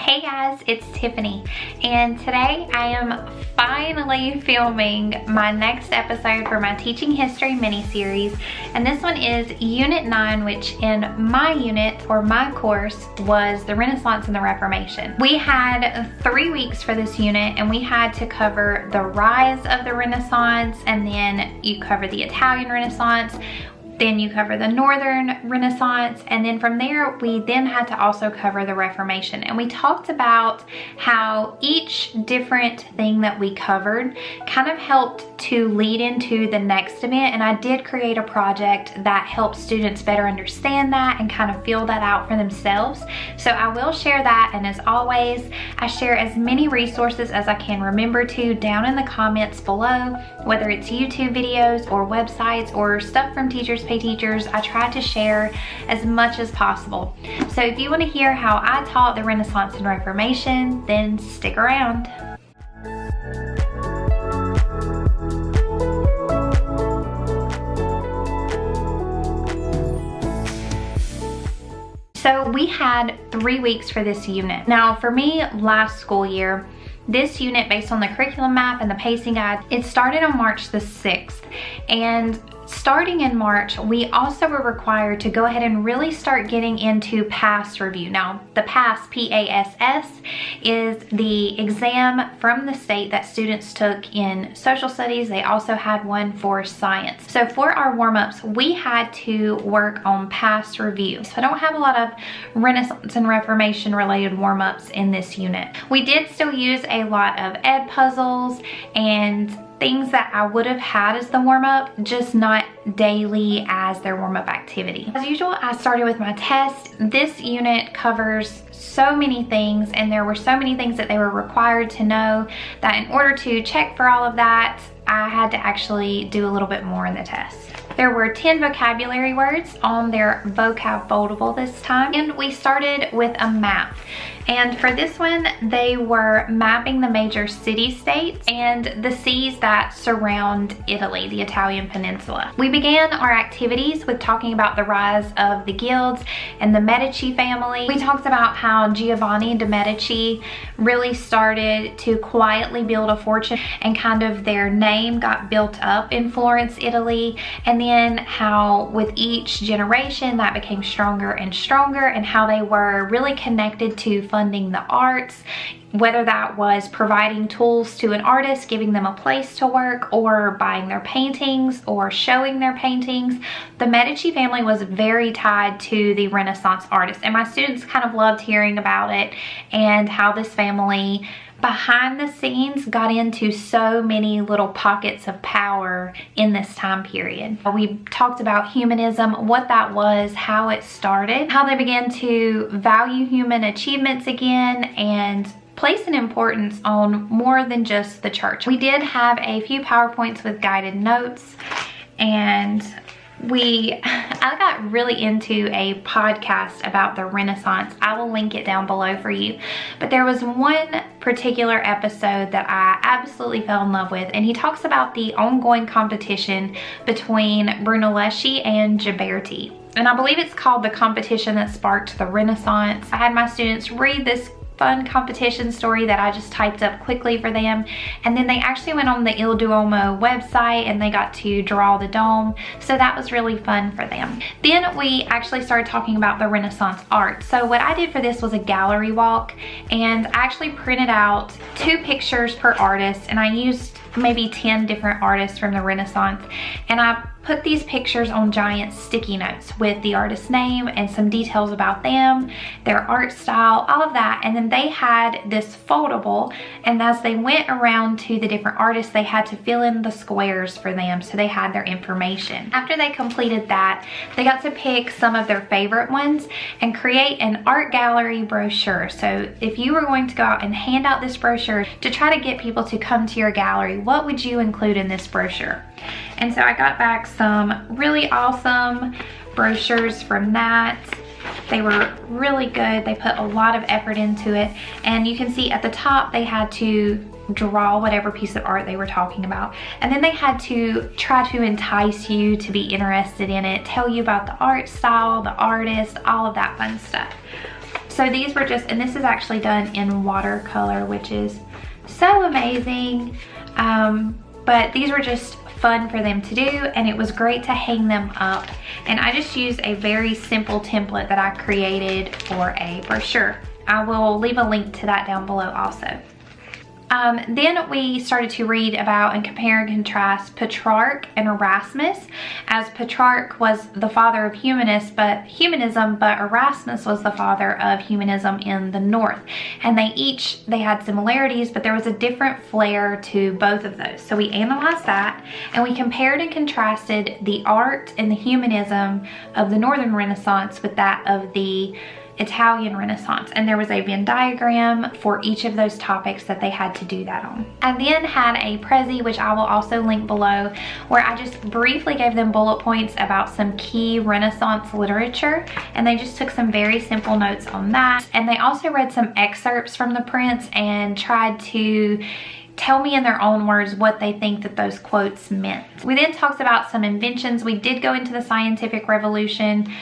Hey guys, it's Tiffany, and today I am finally filming my next episode for my Teaching History mini-series, and this one is Unit 9, which in my unit, or my course, was the Renaissance and the Reformation. We had 3 weeks for this unit, and we had to cover the rise of the Renaissance, and then you cover the Italian Renaissance, then you cover the Northern Renaissance, and then from there we then had to also cover the Reformation. And we talked about how each different thing that we covered kind of helped to lead into the next event, and I did create a project that helps students better understand that and kind of feel that out for themselves. So I will share that, and as always, I share as many resources as I can remember to down in the comments below, whether it's YouTube videos or websites or stuff from Teachers Pay Teachers. I try to share as much as possible. So if you want to hear how I taught the Renaissance and Reformation, then stick around. So we had 3 weeks for this unit. Now for me, last school year, this unit, based on the curriculum map and the pacing guide, it started on March the 6th. And starting in March, we also were required to go ahead and really start getting into PASS review. Now, the PASS, P-A-S-S, is the exam from the state that students took in social studies. They also had one for science. So for our warm-ups, we had to work on PASS review. So I don't have a lot of Renaissance and Reformation related warm-ups in this unit. We did still use a lot of ed puzzles and things that I would have had as the warm-up, just not daily as their warm-up activity. As usual, I started with my test. This unit covers so many things, and there were so many things that they were required to know that in order to check for all of that, I had to actually do a little bit more in the test. There were 10 vocabulary words on their vocab foldable this time, and we started with a map. And for this one, they were mapping the major city-states and the seas that surround Italy, the Italian peninsula. We began our activities with talking about the rise of the guilds and the Medici family. We talked about how Giovanni de' Medici really started to quietly build a fortune, and kind of their name got built up in Florence, Italy, and then how with each generation that became stronger and stronger, and how they were really connected to funding the arts, whether that was providing tools to an artist, giving them a place to work, or buying their paintings or showing their paintings. The Medici family was very tied to the Renaissance artists, and my students kind of loved hearing about it and how this family behind the scenes got into so many little pockets of power in this time period. We talked about humanism, what that was, how it started, how they began to value human achievements again, and place an importance on more than just the church. We did have a few PowerPoints with guided notes, and I got really into a podcast about the Renaissance. I will link it down below for you. But there was one particular episode that I absolutely fell in love with, and he talks about the ongoing competition between Brunelleschi and Ghiberti. And I believe it's called the competition that sparked the Renaissance. I had my students read this fun competition story that I just typed up quickly for them, and then they actually went on the Il Duomo website and they got to draw the dome, so that was really fun for them. Then we actually started talking about the Renaissance art. So what I did for this was a gallery walk, and I actually printed out 2 pictures per artist, and I used maybe 10 different artists from the Renaissance, and I put these pictures on giant sticky notes with the artist's name and some details about them, their art style, all of that. And then they had this foldable, and as they went around to the different artists, they had to fill in the squares for them so they had their information. After they completed that, they got to pick some of their favorite ones and create an art gallery brochure. So if you were going to go out and hand out this brochure to try to get people to come to your gallery, what would you include in this brochure? And so I got back some really awesome brochures from that. They were really good. They put a lot of effort into it. And you can see at the top, they had to draw whatever piece of art they were talking about. And then they had to try to entice you to be interested in it, tell you about the art style, the artist, all of that fun stuff. So these were just, and this is actually done in watercolor, which is so amazing. But these were just fun for them to do, and it was great to hang them up. And I just used a very simple template that I created for a brochure. I will leave a link to that down below also. Then we started to read about and compare and contrast Petrarch and Erasmus, as Petrarch was the father of humanism, but Erasmus was the father of humanism in the North. And they had similarities, but there was a different flair to both of those. So we analyzed that, and we compared and contrasted the art and the humanism of the Northern Renaissance with that of the Italian Renaissance, and there was a Venn diagram for each of those topics that they had to do that on. I then had a Prezi, which I will also link below, where I just briefly gave them bullet points about some key Renaissance literature, and they just took some very simple notes on that. And they also read some excerpts from the prints and tried to tell me in their own words what they think that those quotes meant. We then talked about some inventions. We did go into the scientific revolution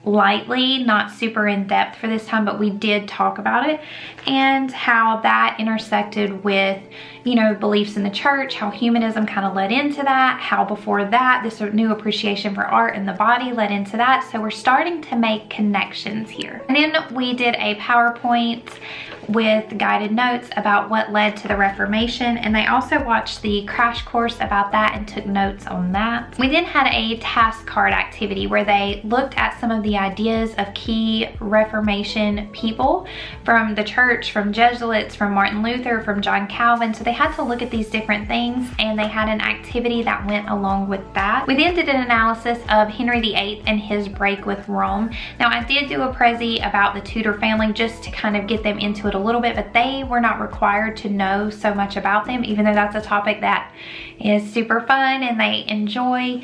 lightly, not super in depth for this time, but we did talk about it and how that intersected with, you know, beliefs in the church, how humanism kind of led into that, how before that this new appreciation for art and the body led into that. So we're starting to make connections here. And then we did a PowerPoint with guided notes about what led to the Reformation, and they also watched the crash course about that and took notes on that. We then had a task card activity where they looked at some of the ideas of key Reformation people from the church, from Jesuits, from Martin Luther, from John Calvin. So they had to look at these different things, and they had an activity that went along with that. We then did an analysis of Henry VIII and his break with Rome. Now I did do a Prezi about the Tudor family just to kind of get them into it a little bit, but they were not required to know so much about them, even though that's a topic that is super fun and they enjoy.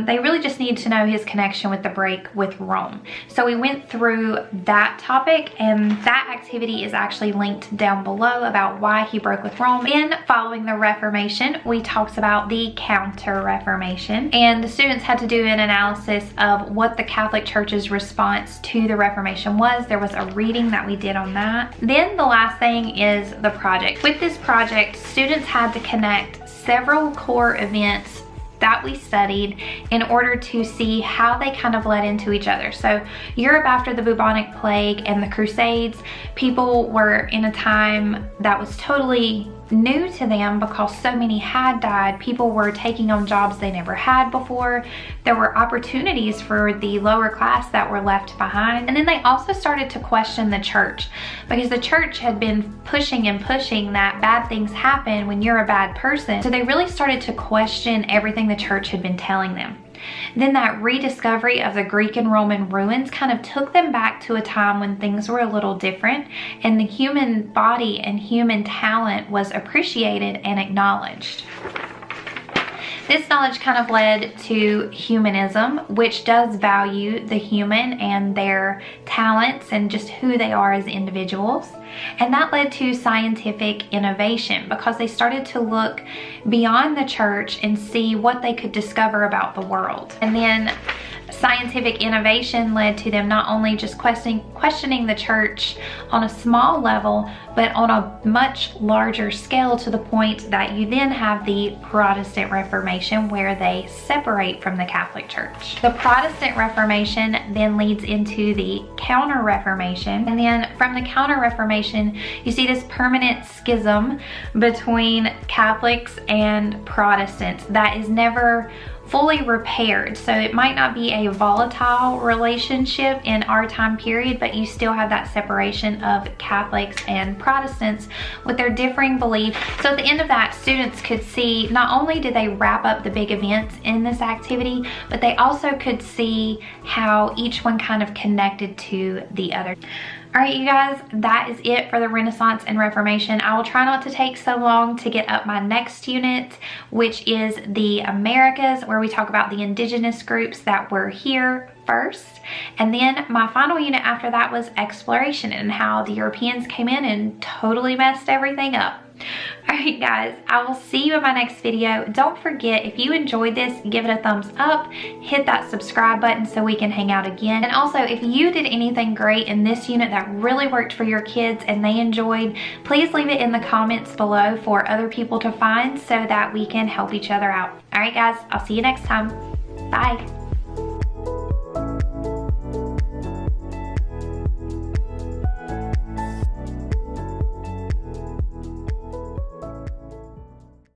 They really just need to know his connection with the break with Rome. So we went through that topic, and that activity is actually linked down below about why he broke with Rome. Then following the Reformation, we talked about the Counter-Reformation, and the students had to do an analysis of what the Catholic Church's response to the Reformation was. There was a reading that we did on that. Then the last thing is the project. With this project, students had to connect several core events that we studied in order to see how they kind of led into each other. So Europe after the bubonic plague and the Crusades, people were in a time that was totally new to them because so many had died. People were taking on jobs they never had before. There were opportunities for the lower class that were left behind. And then they also started to question the church, because the church had been pushing and pushing that bad things happen when you're a bad person. So they really started to question everything the church had been telling them. Then that rediscovery of the Greek and Roman ruins kind of took them back to a time when things were a little different, and the human body and human talent was appreciated and acknowledged. This knowledge kind of led to humanism, which does value the human and their talents and just who they are as individuals. And that led to scientific innovation, because they started to look beyond the church and see what they could discover about the world. And then scientific innovation led to them not only just questioning the church on a small level, but on a much larger scale, to the point that you then have the Protestant Reformation, where they separate from the Catholic Church. The Protestant Reformation then leads into the Counter-Reformation, and then from the Counter-Reformation you see this permanent schism between Catholics and Protestants that is never fully repaired. So it might not be a volatile relationship in our time period, but you still have that separation of Catholics and Protestants with their differing beliefs. So at the end of that, students could see not only did they wrap up the big events in this activity, but they also could see how each one kind of connected to the other. All right, you guys, that is it for the Renaissance and Reformation. I will try not to take so long to get up my next unit, which is the Americas, where we talk about the indigenous groups that were here first. And then my final unit after that was exploration and how the Europeans came in and totally messed everything up. Alright guys, I will see you in my next video. Don't forget, if you enjoyed this, give it a thumbs up, hit that subscribe button so we can hang out again. And also, if you did anything great in this unit that really worked for your kids and they enjoyed, please leave it in the comments below for other people to find so that we can help each other out. Alright guys, I'll see you next time. Bye.